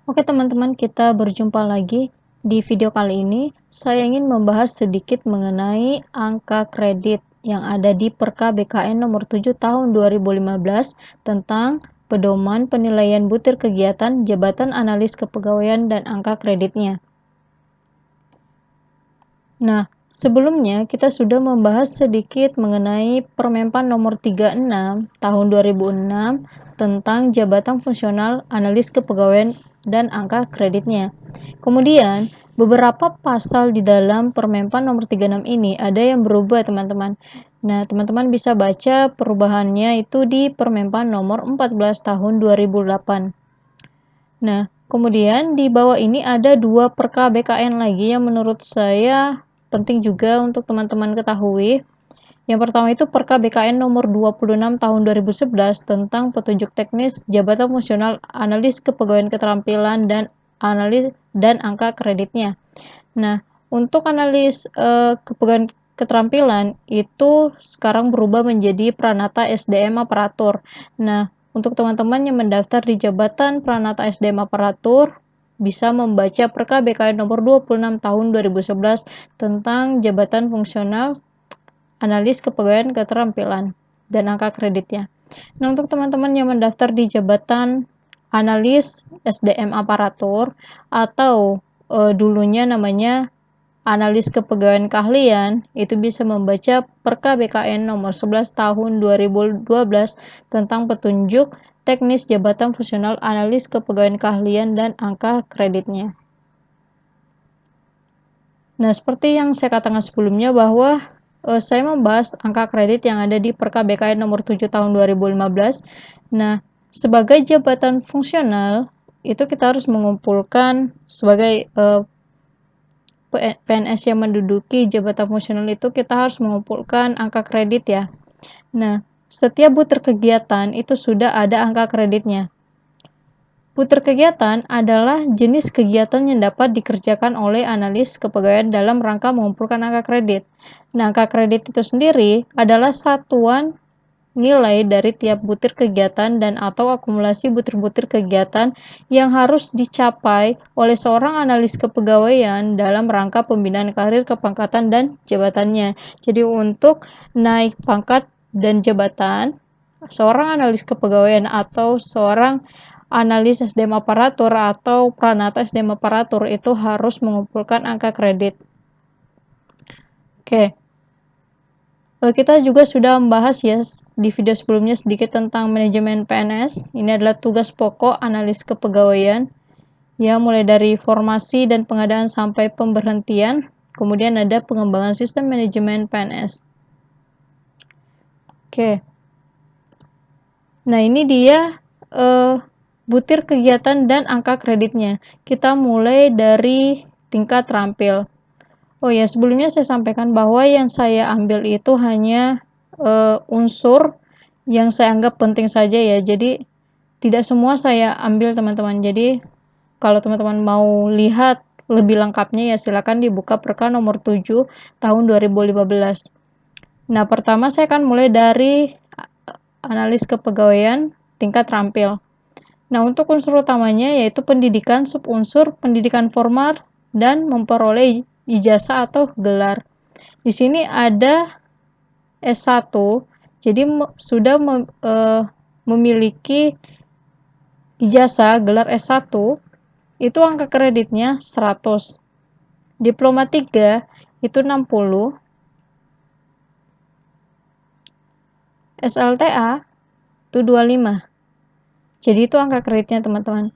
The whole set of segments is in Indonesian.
Oke teman-teman, kita berjumpa lagi. Di video kali ini, saya ingin membahas sedikit mengenai angka kredit yang ada di Perka BKN nomor 7 tahun 2015 tentang pedoman penilaian butir kegiatan Jabatan Analis Kepegawaian dan angka kreditnya. Nah, sebelumnya kita sudah membahas sedikit mengenai Permenpan nomor 36 tahun 2006 tentang jabatan fungsional analis kepegawaian dan angka kreditnya. Kemudian, beberapa pasal di dalam Permenpan nomor 36 ini ada yang berubah, teman-teman. Nah, teman-teman bisa baca perubahannya itu di Permenpan nomor 14 tahun 2008. Nah, kemudian di bawah ini ada dua perka BKN lagi yang menurut saya penting juga untuk teman-teman ketahui. Yang pertama itu Perka BKN nomor 26 tahun 2011 tentang petunjuk teknis jabatan fungsional analis kepegawaian keterampilan dan analis dan angka kreditnya. Nah, untuk analis kepegawaian keterampilan itu sekarang berubah menjadi Pranata SDM Aparatur. Nah, untuk teman-teman yang mendaftar di jabatan Pranata SDM Aparatur, bisa membaca Perka BKN nomor 26 tahun 2011 tentang jabatan fungsional analis kepegawaian keterampilan dan angka kreditnya. Nah, untuk teman-teman yang mendaftar di jabatan analis SDM Aparatur atau dulunya namanya analis kepegawaian keahlian, itu bisa membaca Perka BKN nomor 11 tahun 2012 tentang petunjuk teknis jabatan fungsional analis kepegawaian keahlian dan angka kreditnya. Nah, seperti yang saya katakan sebelumnya bahwa saya membahas angka kredit yang ada di Perka BKN nomor 7 tahun 2015. Nah, sebagai jabatan fungsional, itu kita harus mengumpulkan sebagai PNS yang menduduki jabatan fungsional itu kita harus mengumpulkan angka kredit ya. Nah, setiap butir kegiatan itu sudah ada angka kreditnya. Butir kegiatan adalah jenis kegiatan yang dapat dikerjakan oleh analis kepegawaian dalam rangka mengumpulkan angka kredit. Nah, angka kredit itu sendiri adalah satuan nilai dari tiap butir kegiatan dan atau akumulasi butir-butir kegiatan yang harus dicapai oleh seorang analis kepegawaian dalam rangka pembinaan karir, kepangkatan, dan jabatannya. Jadi untuk naik pangkat dan jabatan, seorang analis kepegawaian atau seorang analis SDM aparatur atau Pranata SDM aparatur itu harus mengumpulkan angka kredit. Oke. Kita juga sudah membahas ya di video sebelumnya sedikit tentang manajemen PNS. Ini adalah tugas pokok analis kepegawaian, ya mulai dari formasi dan pengadaan sampai pemberhentian. Kemudian ada pengembangan sistem manajemen PNS. Oke. Nah, ini dia butir kegiatan dan angka kreditnya. Kita mulai dari tingkat terampil. Oh ya, sebelumnya saya sampaikan bahwa yang saya ambil itu hanya unsur yang saya anggap penting saja ya. Jadi tidak semua saya ambil teman-teman. Jadi kalau teman-teman mau lihat lebih lengkapnya ya silakan dibuka Perka nomor 7 tahun 2015. Nah, pertama saya akan mulai dari analis kepegawaian tingkat terampil. Nah, untuk unsur utamanya yaitu pendidikan, subunsur pendidikan formal dan memperoleh ijazah atau gelar. Di sini ada S1, jadi sudah memiliki ijazah gelar S1, itu angka kreditnya 100. Diploma 3 itu 60. SLTA itu 25. Jadi itu angka kreditnya teman-teman.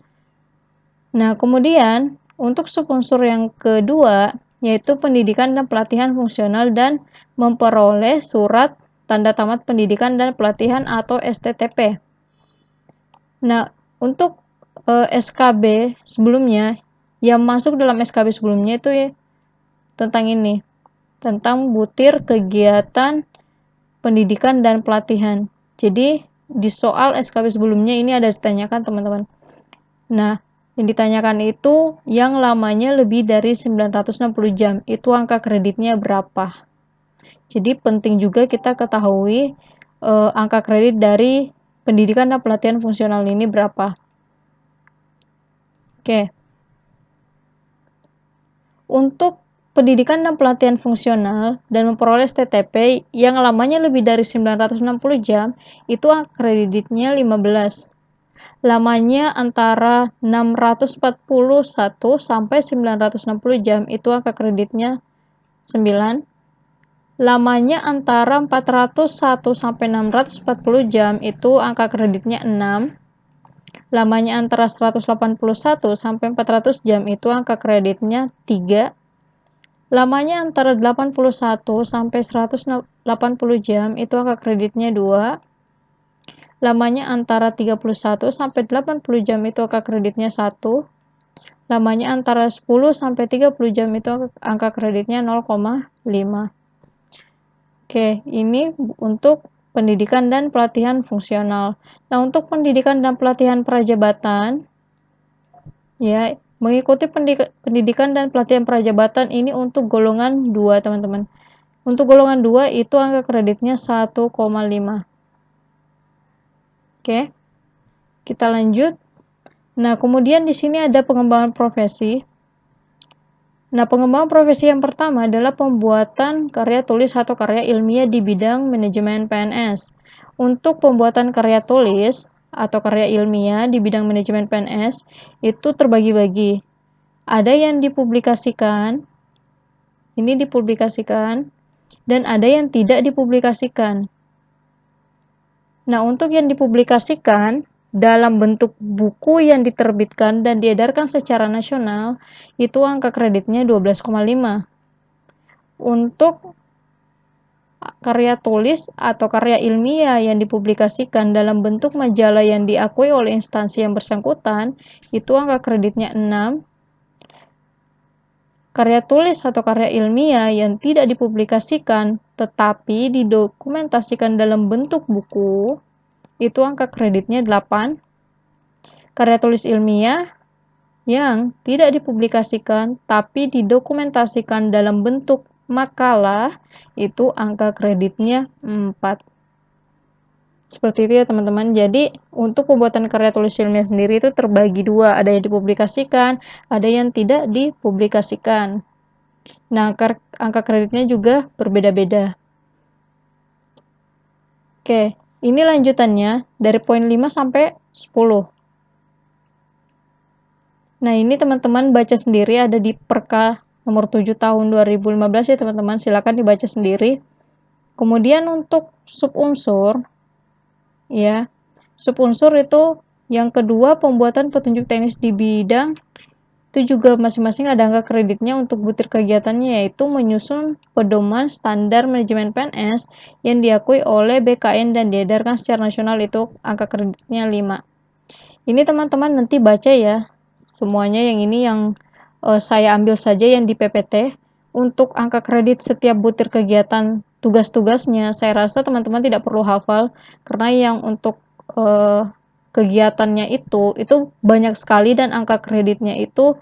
Nah, kemudian untuk subunsur yang kedua yaitu pendidikan dan pelatihan fungsional dan memperoleh surat tanda tamat pendidikan dan pelatihan atau STTP. Nah, untuk SKB sebelumnya yang masuk dalam SKB sebelumnya itu ya, tentang ini, tentang butir kegiatan pendidikan dan pelatihan. Jadi di soal SKB sebelumnya ini ada ditanyakan teman-teman. Nah, yang ditanyakan itu yang lamanya lebih dari 960 jam. Itu angka kreditnya berapa? Jadi penting juga kita ketahui angka kredit dari pendidikan dan pelatihan fungsional ini berapa. Oke. Untuk pendidikan dan pelatihan fungsional dan memperoleh STTP yang lamanya lebih dari 960 jam, itu kreditnya 15. Lamanya antara 641 sampai 960 jam, itu angka kreditnya 9. Lamanya antara 401 sampai 640 jam, itu angka kreditnya 6. Lamanya antara 181 sampai 400 jam, itu angka kreditnya 3. Lamanya antara 81 sampai 180 jam, itu angka kreditnya 2. Lamanya antara 31 sampai 80 jam, itu angka kreditnya 1. Lamanya antara 10 sampai 30 jam, itu angka kreditnya 0,5. Oke, ini untuk pendidikan dan pelatihan fungsional. Nah, untuk pendidikan dan pelatihan prajabatan, ya, mengikuti pendidikan dan pelatihan prajabatan ini untuk golongan 2, teman-teman. Untuk golongan 2 itu angka kreditnya 1,5. Oke. Kita lanjut. Nah, kemudian di sini ada pengembangan profesi. Nah, pengembangan profesi yang pertama adalah pembuatan karya tulis atau karya ilmiah di bidang manajemen PNS. Untuk pembuatan karya tulis atau karya ilmiah di bidang manajemen PNS itu terbagi-bagi. Ada yang dipublikasikan, ini dipublikasikan, dan ada yang tidak dipublikasikan. Nah, untuk yang dipublikasikan dalam bentuk buku yang diterbitkan dan diedarkan secara nasional, itu angka kreditnya 12,5. Untuk karya tulis atau karya ilmiah yang dipublikasikan dalam bentuk majalah yang diakui oleh instansi yang bersangkutan, itu angka kreditnya 6. Karya tulis atau karya ilmiah yang tidak dipublikasikan tetapi didokumentasikan dalam bentuk buku, itu angka kreditnya 8. Karya tulis ilmiah yang tidak dipublikasikan tapi didokumentasikan dalam bentuk makalah, itu angka kreditnya 4. Seperti itu ya teman-teman. Jadi untuk pembuatan karya tulis ilmiah sendiri itu terbagi 2, ada yang dipublikasikan, ada yang tidak dipublikasikan. Nah, angka kreditnya juga berbeda-beda. Oke, ini lanjutannya dari poin 5 sampai 10. Nah, ini teman-teman baca sendiri, ada di Perka nomor 7 tahun 2015 ya teman-teman, silakan dibaca sendiri. Kemudian untuk subunsur, ya, subunsur itu yang kedua pembuatan petunjuk teknis di bidang, itu juga masing-masing ada angka kreditnya. Untuk butir kegiatannya yaitu menyusun pedoman standar manajemen PNS yang diakui oleh BKN dan diedarkan secara nasional, itu angka kreditnya 5. Ini teman-teman nanti baca ya, semuanya yang ini yang saya ambil saja yang di PPT. Untuk angka kredit setiap butir kegiatan tugas-tugasnya, saya rasa teman-teman tidak perlu hafal, karena yang untuk kegiatannya itu banyak sekali dan angka kreditnya itu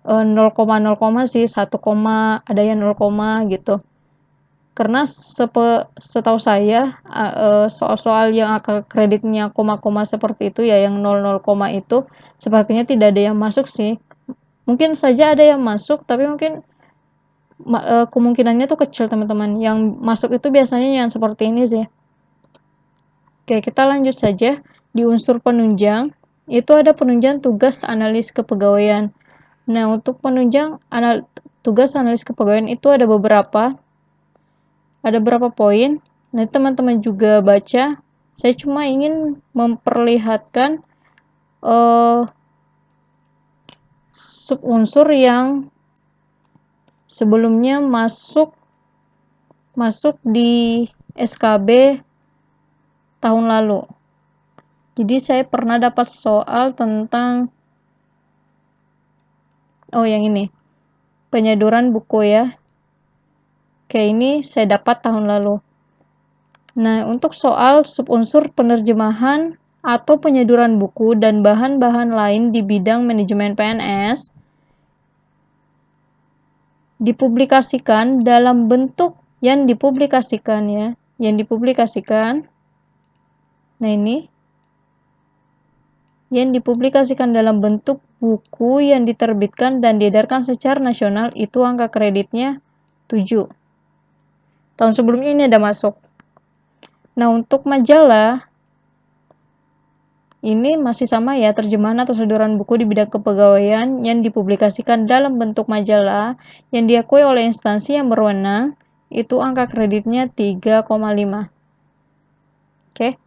0, sih, 1, ada yang 0, gitu. Karena setahu saya soal-soal yang angka kreditnya koma-koma seperti itu ya, yang 0, itu sepertinya tidak ada yang masuk sih. Mungkin saja ada yang masuk, tapi mungkin kemungkinannya tuh kecil teman-teman. Yang masuk itu biasanya yang seperti ini sih. Oke, kita lanjut saja. Di unsur penunjang, itu ada penunjang tugas analis kepegawaian. Nah, untuk penunjang tugas analis kepegawaian itu ada beberapa poin. Nah, teman-teman juga baca. Saya cuma ingin memperlihatkan subunsur yang sebelumnya masuk di SKB tahun lalu. Jadi saya pernah dapat soal tentang yang ini, penyaduran buku ya. Oke, ini saya dapat tahun lalu. Nah, untuk soal subunsur penerjemahan atau penyaduran buku dan bahan-bahan lain di bidang manajemen PNS dipublikasikan dalam bentuk yang dipublikasikan ya, yang dipublikasikan. Nah, ini yang dipublikasikan dalam bentuk buku yang diterbitkan dan diedarkan secara nasional itu angka kreditnya 7. Tahun sebelumnya ini ada masuk. Nah, untuk majalah ini masih sama ya, terjemahan atau saduran buku di bidang kepegawaian yang dipublikasikan dalam bentuk majalah yang diakui oleh instansi yang berwenang, itu angka kreditnya 3,5. Oke.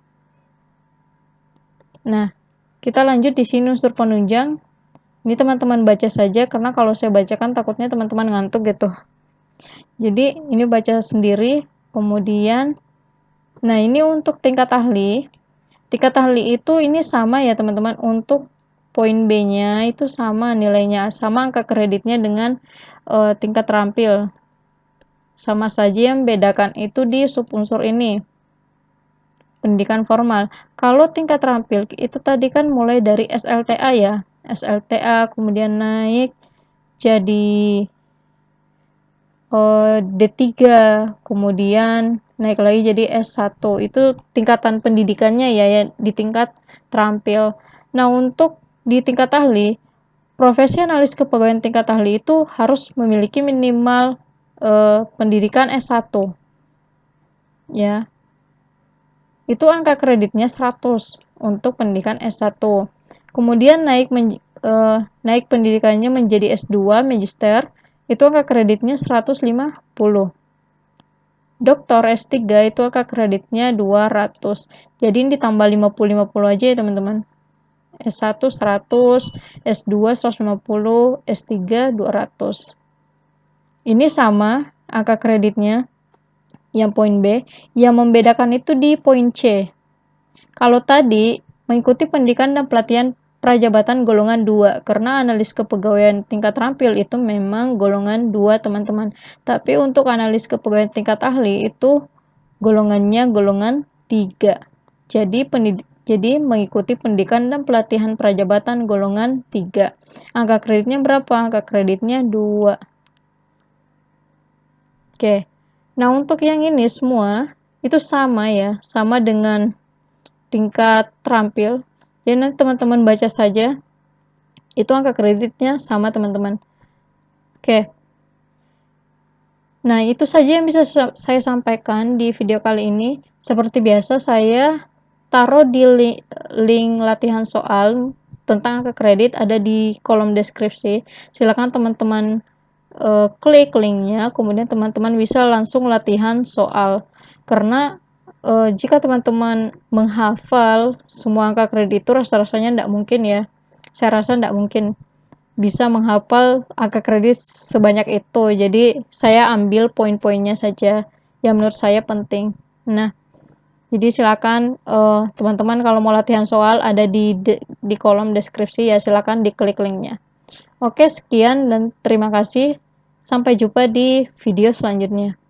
Nah, kita lanjut di sini unsur penunjang. Ini teman-teman baca saja, karena kalau saya bacakan takutnya teman-teman ngantuk gitu. Jadi, ini baca sendiri, kemudian, nah ini untuk tingkat ahli. Tingkat ahli itu ini sama ya teman-teman, untuk poin B-nya itu sama nilainya, sama angka kreditnya dengan tingkat terampil. Sama saja, yang membedakan itu di subunsur ini, pendidikan formal. Kalau tingkat terampil itu tadi kan mulai dari SLTA ya, SLTA kemudian naik jadi D3, kemudian naik lagi jadi S1. Itu tingkatan pendidikannya ya di tingkat terampil. Nah, untuk di tingkat ahli, profesi analis kepegawaian tingkat ahli itu harus memiliki minimal pendidikan S1. Ya. Itu angka kreditnya 100 untuk pendidikan S1. Kemudian naik pendidikannya menjadi S2 magister, itu angka kreditnya 150. Doktor S3 itu angka kreditnya 200. Jadi ini ditambah 50-50 aja ya teman-teman. S1 100, S2 150, S3 200. Ini sama angka kreditnya. Yang poin B, yang membedakan itu di poin C. Kalau tadi mengikuti pendidikan dan pelatihan prajabatan golongan 2, karena analis kepegawaian tingkat terampil itu memang golongan 2 teman-teman. Tapi untuk analis kepegawaian tingkat ahli itu golongannya golongan 3. Jadi mengikuti pendidikan dan pelatihan prajabatan golongan 3. Angka kreditnya berapa? Angka kreditnya 2. Oke. Nah, untuk yang ini semua itu sama ya, sama dengan tingkat terampil. Jadi nanti teman-teman baca saja, itu angka kreditnya sama teman-teman. Oke. Nah, itu saja yang bisa saya sampaikan di video kali ini. Seperti biasa, saya taruh di link latihan soal tentang angka kredit ada di kolom deskripsi. Silakan teman-teman klik linknya, kemudian teman-teman bisa langsung latihan soal. Karena jika teman-teman menghafal semua angka kredit itu rasa-rasanya tidak mungkin ya. Saya rasa tidak mungkin bisa menghafal angka kredit sebanyak itu. Jadi saya ambil poin-poinnya saja yang menurut saya penting. Nah, jadi silakan teman-teman kalau mau latihan soal ada di kolom deskripsi ya, silakan diklik linknya. Oke, sekian dan terima kasih. Sampai jumpa di video selanjutnya.